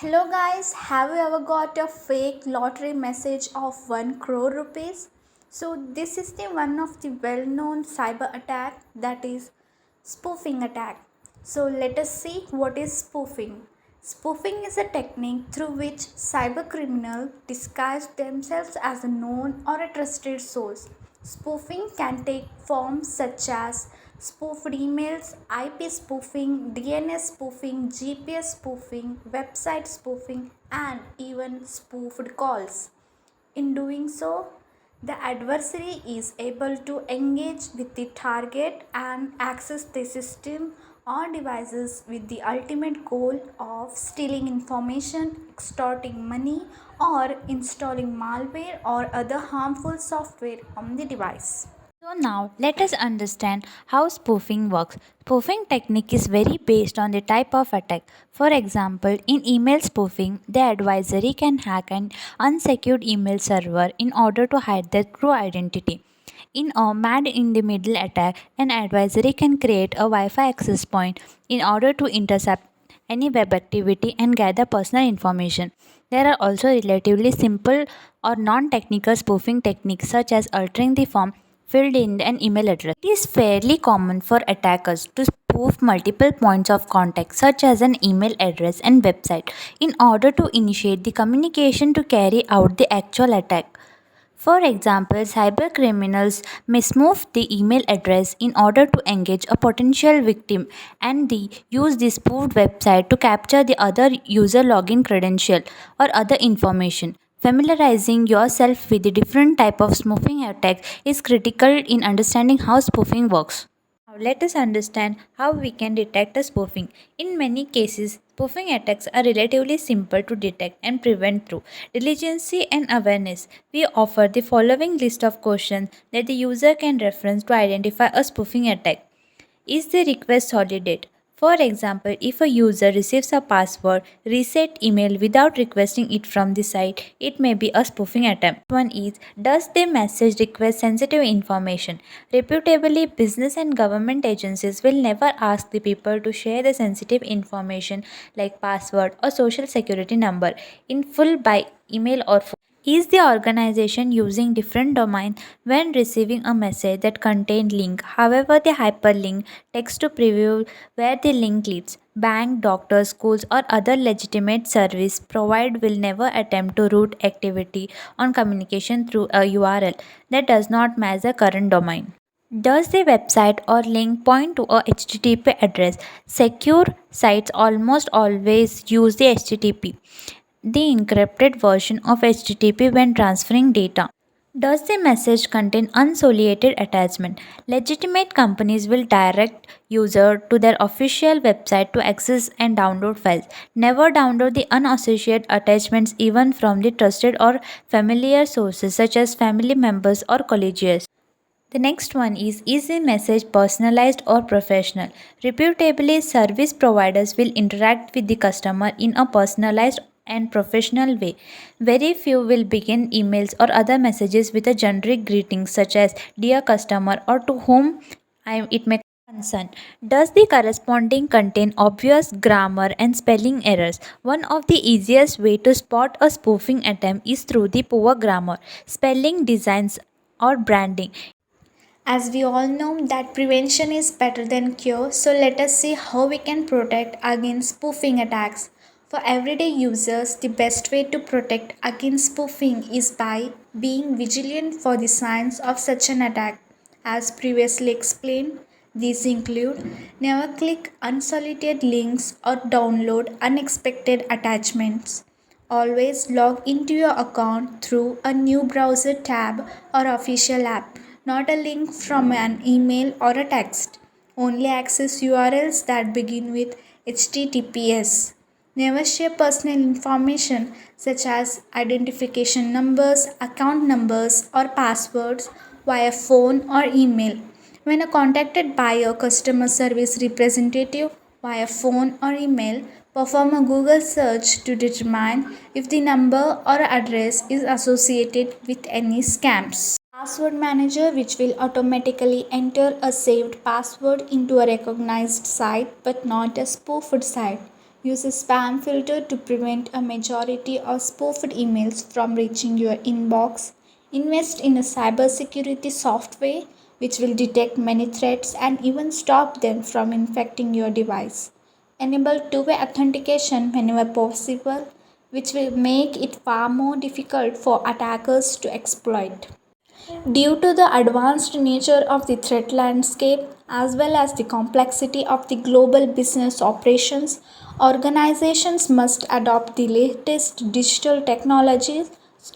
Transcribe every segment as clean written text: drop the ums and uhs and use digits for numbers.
Hello guys, have you ever got a fake lottery message of 1 crore rupees? So this is the one of the well-known cyber attack, that is spoofing attack. So let us see what is spoofing. Spoofing is a technique through which cyber criminals disguise themselves as a known or a trusted source. Spoofing can take forms such as spoofed emails, IP spoofing, DNS spoofing, GPS spoofing, website spoofing, and even spoofed calls. In doing so, the adversary is able to engage with the target and access the system or devices with the ultimate goal of stealing information, extorting money, or installing malware or other harmful software on the device. So now let us understand how spoofing works. Spoofing technique is very based on the type of attack. For example, in email spoofing, the adversary can hack an unsecured email server in order to hide their true identity. In a man in the middle attack, an adversary can create a Wi-Fi access point in order to intercept any web activity and gather personal information. There are also relatively simple or non-technical spoofing techniques such as altering the form filled in an email address. It is fairly common for attackers to spoof multiple points of contact such as an email address and website in order to initiate the communication to carry out the actual attack. For example, cybercriminals may spoof the email address in order to engage a potential victim and they use the spoofed website to capture the other user login credential or other information. Familiarizing yourself with the different type of spoofing attack is critical in understanding how spoofing works. Now let us understand how we can detect a spoofing. In many cases, spoofing attacks are relatively simple to detect and prevent through diligence and awareness. We offer the following list of questions that the user can reference to identify a spoofing attack. Is the request solid? For example, if a user receives a password reset email without requesting it from the site, it may be a spoofing attempt. One is, does the message request sensitive information? Reputably, business and government agencies will never ask the people to share the sensitive information like password or social security number in full by email or phone. Is the organization using different domain when receiving a message that contained link? However, the hyperlink text to preview where the link leads. Bank, doctors, schools, or other legitimate service provided will never attempt to route activity on communication through a URL that does not match the current domain. Does the website or link point to a HTTP address? Secure sites almost always use the HTTP, the encrypted version of HTTP when transferring data. Does the message contain unsolicited attachment? Legitimate companies will direct user to their official website to access and download files. Never download the unassociated attachments even from the trusted or familiar sources such as family members or colleagues. The next one is the message personalized or professional? Reputably, service providers will interact with the customer in a personalized and professional way. Very few will begin emails or other messages with a generic greeting such as dear customer or to whom it may concern. Does the corresponding contain obvious grammar and spelling errors? One of the easiest way to spot a spoofing attempt is through the poor grammar, spelling, designs, or branding. As we all know that prevention is better than cure, so let us see how we can protect against spoofing attacks. For everyday users, the best way to protect against spoofing is by being vigilant for the signs of such an attack. As previously explained, these include never click unsolicited links or download unexpected attachments. Always log into your account through a new browser tab or official app, not a link from an email or a text. Only access URLs that begin with HTTPS. Never share personal information such as identification numbers, account numbers, or passwords via phone or email. When contacted by a customer service representative via phone or email, perform a Google search to determine if the number or address is associated with any scams. Password Manager, which will automatically enter a saved password into a recognized site but not a spoofed site. Use a spam filter to prevent a majority of spoofed emails from reaching your inbox. Invest in a cybersecurity software which will detect many threats and even stop them from infecting your device. Enable two-way authentication whenever possible, which will make it far more difficult for attackers to exploit. Due to the advanced nature of the threat landscape as well as the complexity of the global business operations, organizations must adopt the latest digital technologies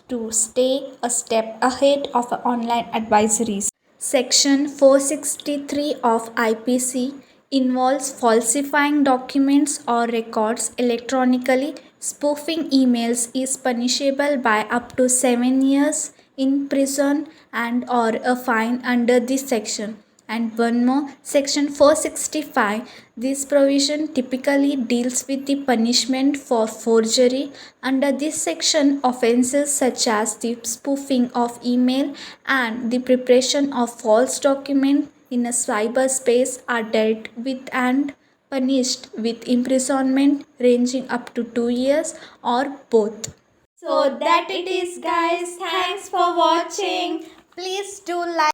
to stay a step ahead of online advisories. Section 463 of IPC involves falsifying documents or records electronically. Spoofing emails is punishable by up to 7 years in prison and or a fine under this section. And one more, section 465, this provision typically deals with the punishment for forgery. Under this section, offenses such as the spoofing of email and the preparation of false document in a cyberspace are dealt with and punished with imprisonment ranging up to 2 years or both. So that it is, guys. Thanks for watching. Please do like